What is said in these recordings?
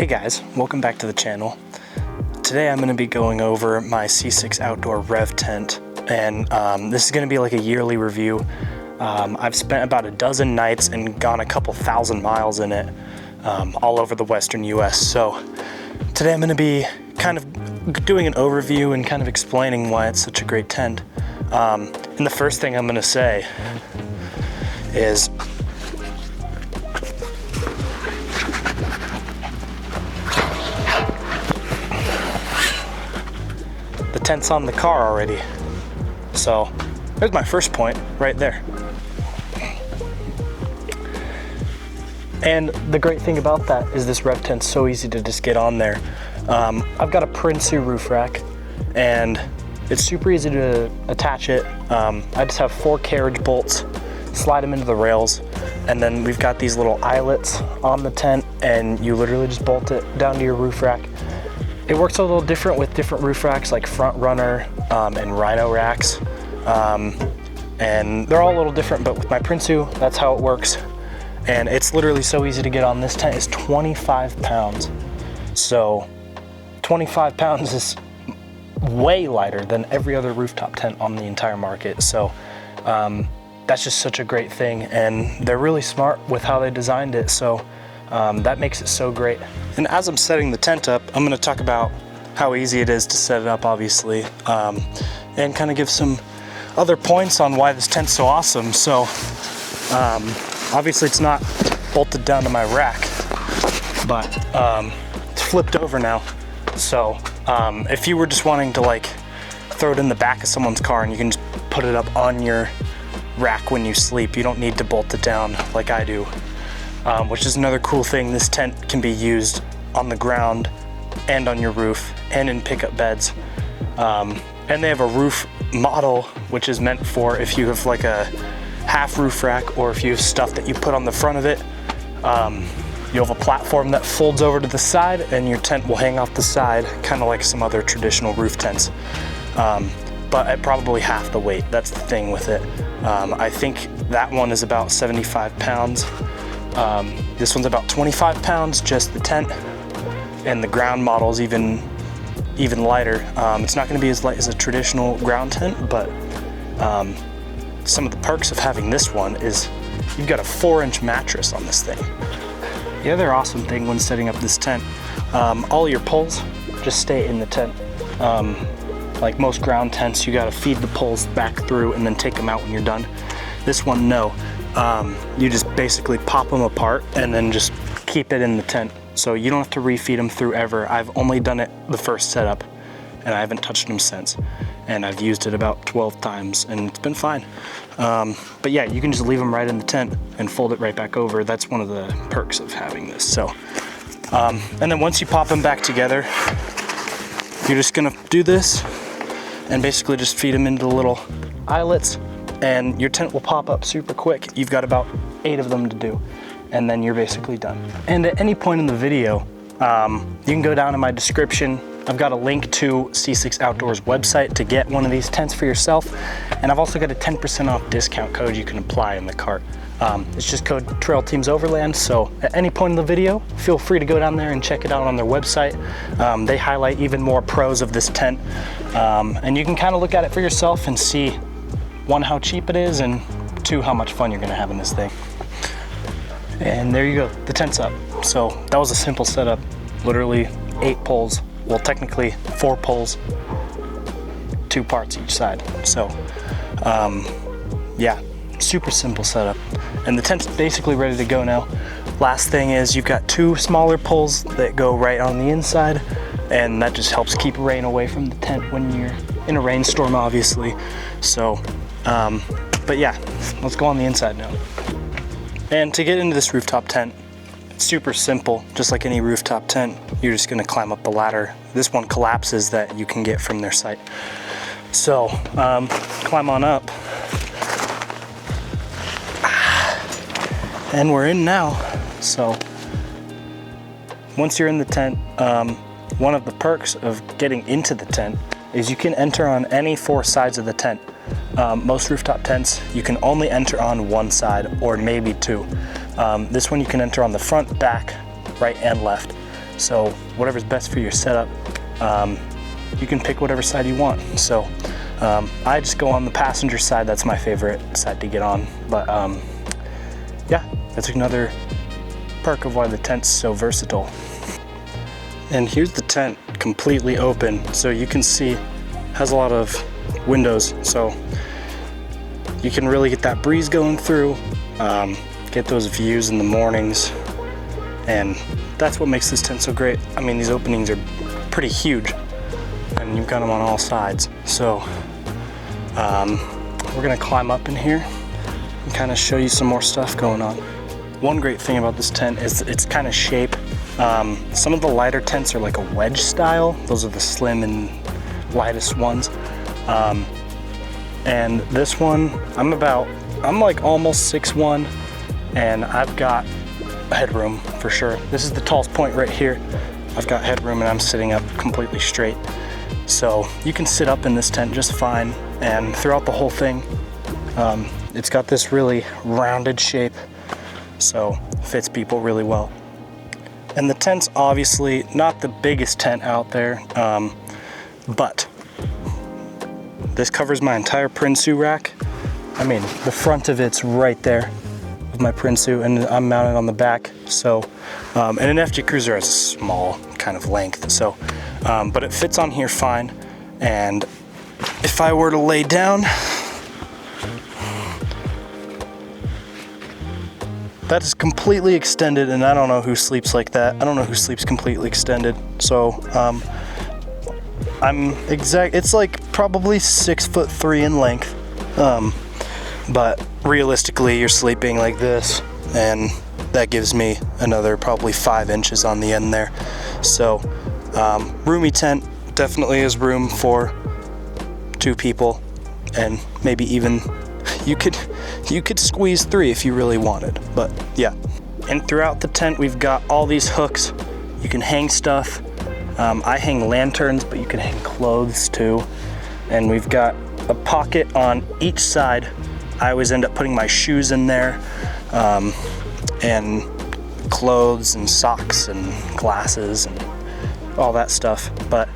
Hey guys, welcome back to the channel. Today I'm going to be going over my C6 outdoor rev tent, and this is going to be like a yearly review. I've spent about a dozen nights and gone a couple thousand miles in it, all over the western US. So today I'm going to be kind of doing an overview and kind of explaining why it's such a great tent. And the first thing I'm going to say is the tent's on the car already. So there's my first point right there. And the great thing about that is this rev tent's so easy to just get on there. I've got a Prinsu roof rack and it's super easy to attach it. I just have 4 carriage bolts, slide them into the rails, and then we've got these little eyelets on the tent, and you literally just bolt it down to your roof rack. It works a little different with different roof racks like Front Runner and Rhino racks. And they're all a little different, but with my Prinsu, that's how it works. And it's literally so easy to get on. This tent is 25 pounds. So 25 pounds is way lighter than every other rooftop tent on the entire market. So that's just such a great thing. And they're really smart with how they designed it. So that makes it so great. And as I'm setting the tent up, I'm gonna talk about how easy it is to set it up, obviously, and kind of give some other points on why this tent's so awesome. So obviously it's not bolted down to my rack, but it's flipped over now. So if you were just wanting to like throw it in the back of someone's car and you can just put it up on your rack when you sleep, you don't need to bolt it down like I do. Which is another cool thing. This tent can be used on the ground and on your roof and in pickup beds. And they have a roof model, which is meant for if you have like a half roof rack, or if you have stuff that you put on the front of it. You have a platform that folds over to the side and your tent will hang off the side, kind of like some other traditional roof tents. But at probably half the weight. That's the thing with it. I think that one is about 75 pounds. This one's about 25 pounds, just the tent, and the ground model is even lighter. It's not going to be as light as a traditional ground tent, but some of the perks of having this one is you've got a 4-inch mattress on this thing. The other awesome thing when setting up this tent, all your poles just stay in the tent. Like most ground tents, you got to feed the poles back through and then take them out when you're done. This one, no. You just basically pop them apart and then just keep it in the tent. So you don't have to refeed them through ever. I've only done it the first setup and I haven't touched them since. And I've used it about 12 times and it's been fine. But yeah, you can just leave them right in the tent and fold it right back over. That's one of the perks of having this. So, and then once you pop them back together, you're just gonna do this and basically just feed them into the little eyelets, and your tent will pop up super quick. You've got about 8 of them to do, and then you're basically done. And at any point in the video, you can go down in my description. I've got a link to C6 Outdoors website to get one of these tents for yourself. And I've also got a 10% off discount code you can apply in the cart. It's just code Trail Teams Overland. So at any point in the video, feel free to go down there and check it out on their website. They highlight even more pros of this tent. And you can kind of look at it for yourself and see, 1, how cheap it is, and 2, how much fun you're gonna have in this thing. And there you go, the tent's up. So that was a simple setup, literally 8 poles. Well, technically 4 poles, 2 parts each side. So yeah, super simple setup. And the tent's basically ready to go now. Last thing is you've got 2 smaller poles that go right on the inside, and that just helps keep rain away from the tent when you're in a rainstorm, obviously. So, but yeah, let's go on the inside now. And to get into this rooftop tent, it's super simple, just like any rooftop tent. You're just gonna climb up the ladder. This one collapses that you can get from their site. So, climb on up. And we're in now. So, once you're in the tent, one of the perks of getting into the tent is you can enter on any 4 sides of the tent. Most rooftop tents, you can only enter on one side or maybe 2. This one you can enter on the front, back, right, and left. So whatever's best for your setup, you can pick whatever side you want. So I just go on the passenger side. That's my favorite side to get on. But yeah, that's another perk of why the tent's so versatile. And here's the tent completely open, so you can see it has a lot of windows, so you can really get that breeze going through, get those views in the mornings, and that's what makes this tent so great. I mean, these openings are pretty huge, and you've got them on all sides. So we're gonna climb up in here and kind of show you some more stuff going on. One great thing about this tent is its kind of shape. Some of the lighter tents are like a wedge style. Those are the slim and lightest ones. And this one, I'm like almost 6'1", and I've got headroom for sure. This is the tallest point right here. I've got headroom and I'm sitting up completely straight. So you can sit up in this tent just fine, and throughout the whole thing, it's got this really rounded shape, so fits people really well. And the tent's obviously not the biggest tent out there, but this covers my entire Prinsu rack. I mean, the front of it's right there with my Prinsu, and I'm mounted on the back. So, and an FJ Cruiser has a small kind of length, so, but it fits on here fine. And if I were to lay down, that is completely extended, and I don't know who sleeps like that. I don't know who sleeps completely extended. So it's like probably 6'3" in length. But realistically, you're sleeping like this, and that gives me another probably 5 inches on the end there. So roomy tent, definitely is room for 2 people, and maybe even you could squeeze 3 if you really wanted, but yeah. And throughout the tent, we've got all these hooks. You can hang stuff. I hang lanterns, but you can hang clothes too. And we've got a pocket on each side. I always end up putting my shoes in there, and clothes and socks and glasses and all that stuff. But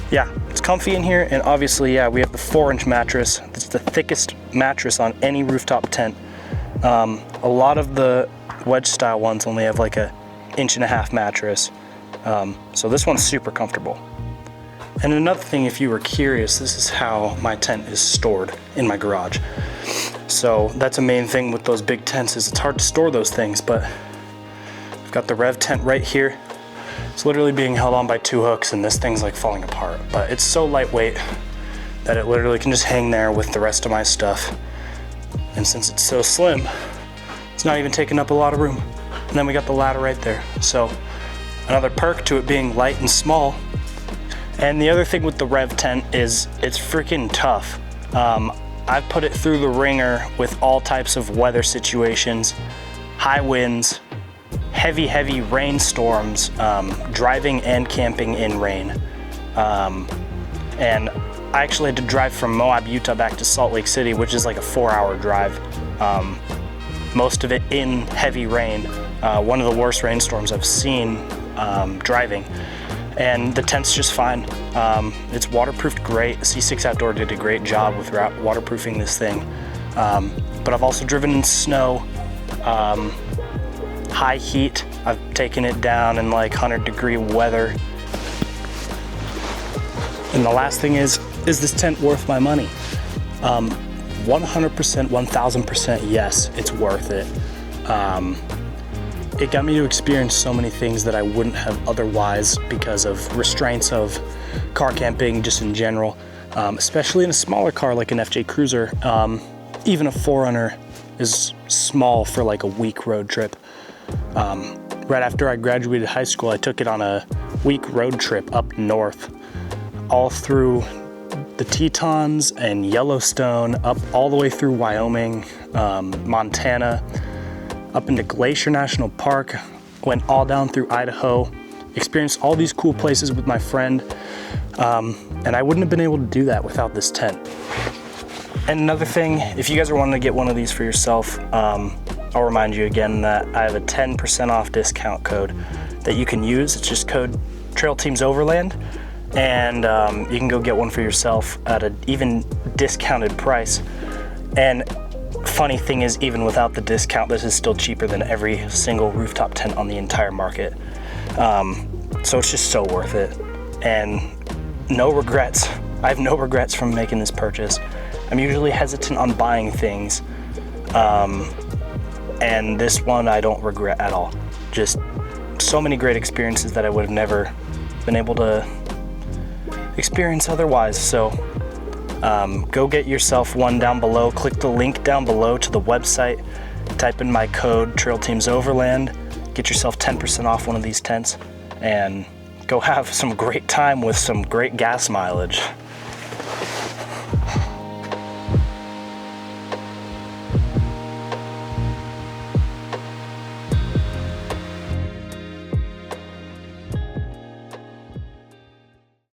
yeah, it's comfy in here, and obviously, yeah, we have the 4-inch mattress. It's the thickest mattress on any rooftop tent. A lot of the wedge style ones only have like a 1.5 inch mattress. So this one's super comfortable. And another thing, if you were curious, this is how my tent is stored in my garage. So that's a main thing with those big tents, is it's hard to store those things, but I've got the Rev tent right here. It's literally being held on by 2 hooks, and this thing's like falling apart, but it's so lightweight that it literally can just hang there with the rest of my stuff. And since it's so slim, it's not even taking up a lot of room. And then we got the ladder right there. So another perk to it being light and small. And the other thing with the Rev tent is it's freaking tough. I've put it through the ringer with all types of weather situations, high winds, heavy rainstorms, driving and camping in rain. And I actually had to drive from Moab, Utah back to Salt Lake City, which is like a 4-hour drive. Most of it in heavy rain. One of the worst rainstorms I've seen driving. And the tent's just fine. It's waterproofed great. C6 Outdoor did a great job with waterproofing this thing. But I've also driven in snow, high heat. I've taken it down in like 100-degree weather. And the last thing is this tent worth my money? 100%, 1000% yes, it's worth it. It got me to experience so many things that I wouldn't have otherwise because of restraints of car camping just in general, especially in a smaller car like an FJ Cruiser. Even a 4Runner is small for like a week road trip. Right after I graduated high school, I took it on a week road trip up north, all through the Tetons and Yellowstone, up all the way through Wyoming, Montana, up into Glacier National Park, went all down through Idaho, experienced all these cool places with my friend, and I wouldn't have been able to do that without this tent. And another thing, if you guys are wanting to get one of these for yourself, I'll remind you again that I have a 10% off discount code that you can use. It's just code Trail Teams Overland, and you can go get one for yourself at an even discounted price. And funny thing is, even without the discount, this is still cheaper than every single rooftop tent on the entire market. So it's just so worth it, and no regrets. I have no regrets from making this purchase. I'm usually hesitant on buying things, and this one I don't regret at all. Just so many great experiences that I would have never been able to experience otherwise. So go get yourself one down below. Click the link down below to the website, type in my code Trail Teams Overland, get yourself 10% off one of these tents, and go have some great time with some great gas mileage.